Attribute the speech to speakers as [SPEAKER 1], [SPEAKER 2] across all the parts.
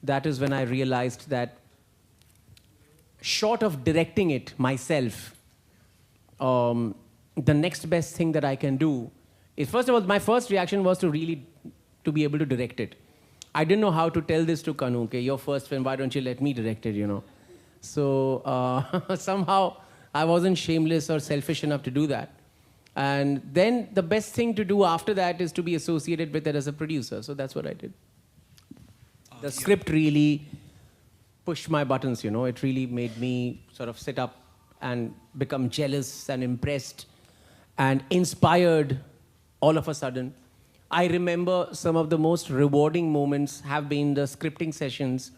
[SPEAKER 1] that is when I realized that short of directing it myself, the next best thing that I can do is, first of all, my first reaction was to really to be able to direct it. I didn't know how to tell this to Kanu, okay, your first film, why don't you let me direct it, you know? So somehow I wasn't shameless or selfish enough to do that. And then the best thing to do after that is to be associated with it as a producer. So that's what I did. The script really pushed my buttons, you know. It really made me sort of sit up and become jealous and impressed and inspired all of a sudden. I remember some of the most rewarding moments have been the scripting sessions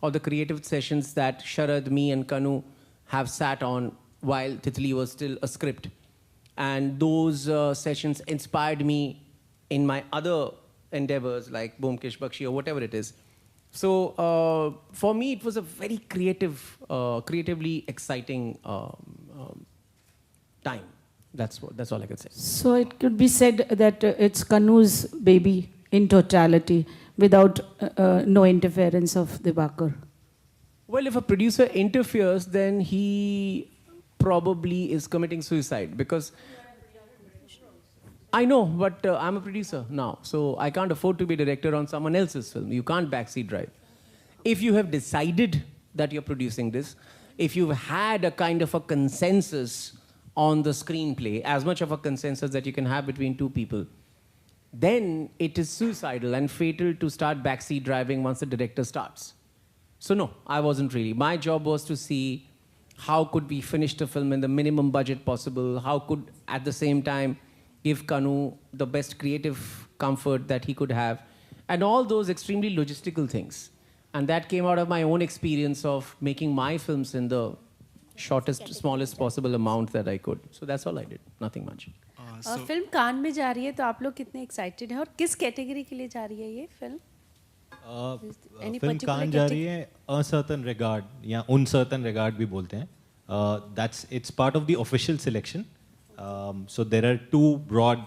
[SPEAKER 1] or the creative sessions that Sharad, me and Kanu have sat on while Titli was still a script. And those sessions inspired me in my other endeavors like Byomkesh Bakshi or whatever it is. So for me, it was a very creatively exciting time. That's all I can say.
[SPEAKER 2] So it could be said that it's Kanu's baby in totality, without no interference of Dibakar.
[SPEAKER 1] Well, if a producer interferes, then he probably is committing suicide, because I know, but I'm a producer now, so I can't afford to be a director on someone else's film. You can't backseat drive. If you have decided that you're producing this, if you've had a kind of a consensus on the screenplay, as much of a consensus that you can have between two people, then it is suicidal and fatal to start backseat driving once the director starts. So no, I wasn't really. My job was to see how could we finish the film in the minimum budget possible, how could, at the same time, give Kanu the best creative comfort that he could have, and all those extremely logistical things. And that came out of my own experience of making my films in the shortest, smallest possible amount that I could. So that's all I did, nothing much.
[SPEAKER 3] Film Cannes में जा रही है, तो आप लोग कितने excited हैं और किस कैटेगरी के लिए जा रही है ये फिल्म?
[SPEAKER 4] फिल्म कान जा रही है अनसर्टन रिगार्ड या अनसर्टन रिगार्ड भी बोलते हैं. That's it's part of the official selection. So there are two broad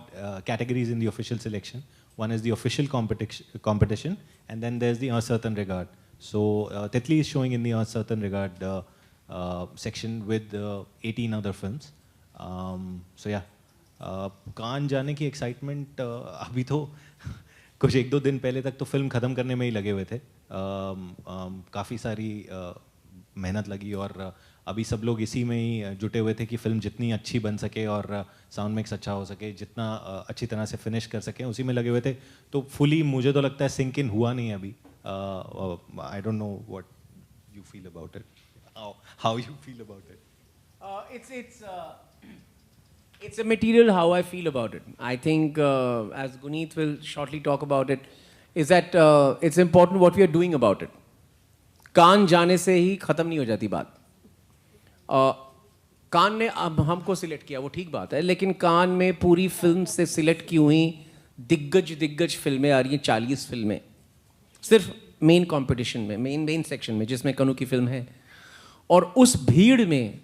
[SPEAKER 4] categories in the official selection. One is the official competition, and then there's the uncertain regard. So Titli is showing in the uncertain regard section with 18 other films. So yeah, कान जाने की excitement अभी तो कुछ एक दो दिन पहले तक तो फिल्म ख़त्म करने में ही लगे हुए थे. काफ़ी सारी मेहनत लगी और अभी सब लोग इसी में ही जुटे हुए थे कि फिल्म जितनी अच्छी बन सके और साउंड मिक्स अच्छा हो सके, जितना अच्छी तरह से फिनिश कर सकें, उसी में लगे हुए थे. तो फुली मुझे तो लगता है सिंक इन हुआ नहीं अभी. I don't know what you feel about it, how you feel about it.
[SPEAKER 1] It's a material how I feel about it. I think, as Guneet will shortly talk about it, is that it's important what we are doing about it. कान जाने से ही ख़त्म नहीं हो जाती बात. कान ने अब हमको सिलेक्ट किया, वो ठीक बात है, लेकिन कान में पूरी फिल्म से सिलेक्ट की हुई दिग्गज फिल्में आ रही हैं, 40 फिल्में सिर्फ मेन कंपटीशन में, मेन सेक्शन में, जिसमें कनु की फिल्म है. और उस भीड़ में,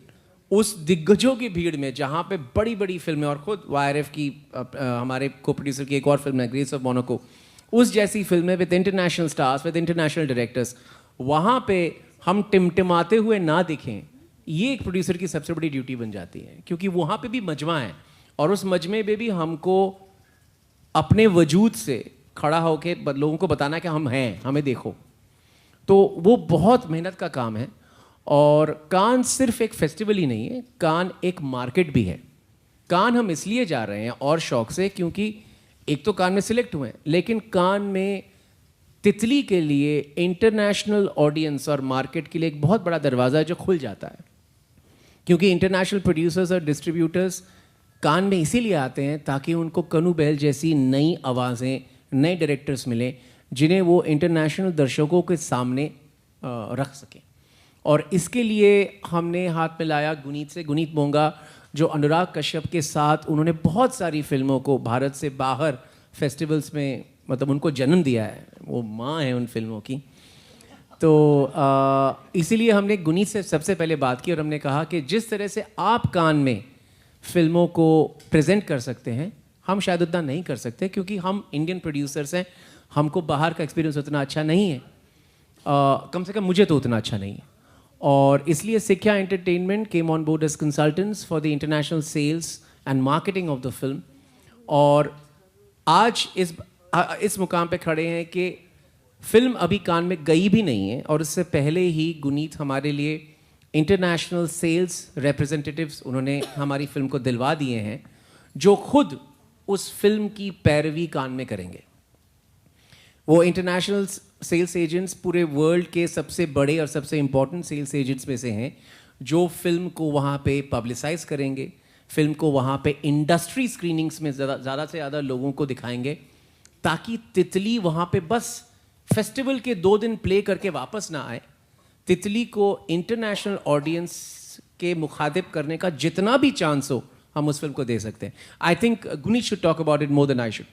[SPEAKER 1] उस दिग्गजों की भीड़ में, जहाँ पे बड़ी बड़ी फिल्में, और खुद YRF की हमारे को प्रोड्यूसर की एक और फिल्म है ग्रेस ऑफ मोनाको, उस जैसी फिल्में with international stars, with international directors, वहाँ पे हम टिमटिमाते हुए ना दिखें, ये एक प्रोड्यूसर की सबसे बड़ी ड्यूटी बन जाती है. क्योंकि वहाँ पे भी मजमा है और उस मजमे में भी हमको अपने वजूद से खड़ा होकर लोगों को बताना कि हम हैं, हमें देखो. तो वो बहुत मेहनत का काम है. और कान सिर्फ एक फेस्टिवल ही नहीं है, कान एक मार्केट भी है. कान हम इसलिए जा रहे हैं और शौक से, क्योंकि एक तो कान में सिलेक्ट हुए हैं, लेकिन कान में तितली के लिए इंटरनेशनल ऑडियंस और मार्केट के लिए एक बहुत बड़ा दरवाज़ा है जो खुल जाता है. क्योंकि इंटरनेशनल प्रोड्यूसर्स और डिस्ट्रीब्यूटर्स कान में इसीलिए आते हैं ताकि उनको कनु बहल जैसी नई आवाज़ें, नए डायरेक्टर्स मिलें जिन्हें वो इंटरनेशनल दर्शकों के सामने रख सकें. और इसके लिए हमने हाथ मिलाया गुनीत से, गुनीत मोंगा, जो अनुराग कश्यप के साथ उन्होंने बहुत सारी फिल्मों को भारत से बाहर फेस्टिवल्स में, मतलब उनको जन्म दिया है, वो माँ है उन फिल्मों की. तो इसीलिए हमने गुनीत से सबसे पहले बात की और हमने कहा कि जिस तरह से आप कान में फिल्मों को प्रेजेंट कर सकते हैं, हम शायद उतना नहीं कर सकते, क्योंकि हम इंडियन प्रोड्यूसर्स हैं, हमको बाहर का एक्सपीरियंस उतना अच्छा नहीं है. कम से कम मुझे तो उतना अच्छा नहीं है, और इसलिए Sikhya entertainment came on board as consultants for the international sales and marketing of the film. और आज इस मुकाम पे खड़े हैं कि फिल्म अभी कान में गई भी नहीं है, और इससे पहले ही गुनीत हमारे लिए इंटरनेशनल सेल्स रिप्रेजेंटेटिव्स उन्होंने हमारी फिल्म को दिलवा दिए हैं, जो खुद उस फिल्म की पैरवी कान में करेंगे। वो इंटरनेशनल सेल्स एजेंट्स पूरे वर्ल्ड के सबसे बड़े और सबसे इम्पोर्टेंट सेल्स एजेंट्स में से हैं, जो फिल्म को वहाँ पे पब्लिसाइज करेंगे, फिल्म को वहाँ पे इंडस्ट्री स्क्रीनिंग्स में ज़्यादा से ज़्यादा लोगों को दिखाएंगे, ताकि तितली वहाँ पे बस फेस्टिवल के 2 दिन प्ले करके वापस ना आए। तितली को इंटरनेशनल ऑडियंस के मुखातिब करने का जितना भी चांस हो, हम उस फिल्म को दे सकते हैं। I think Guneet should talk about it more than I should.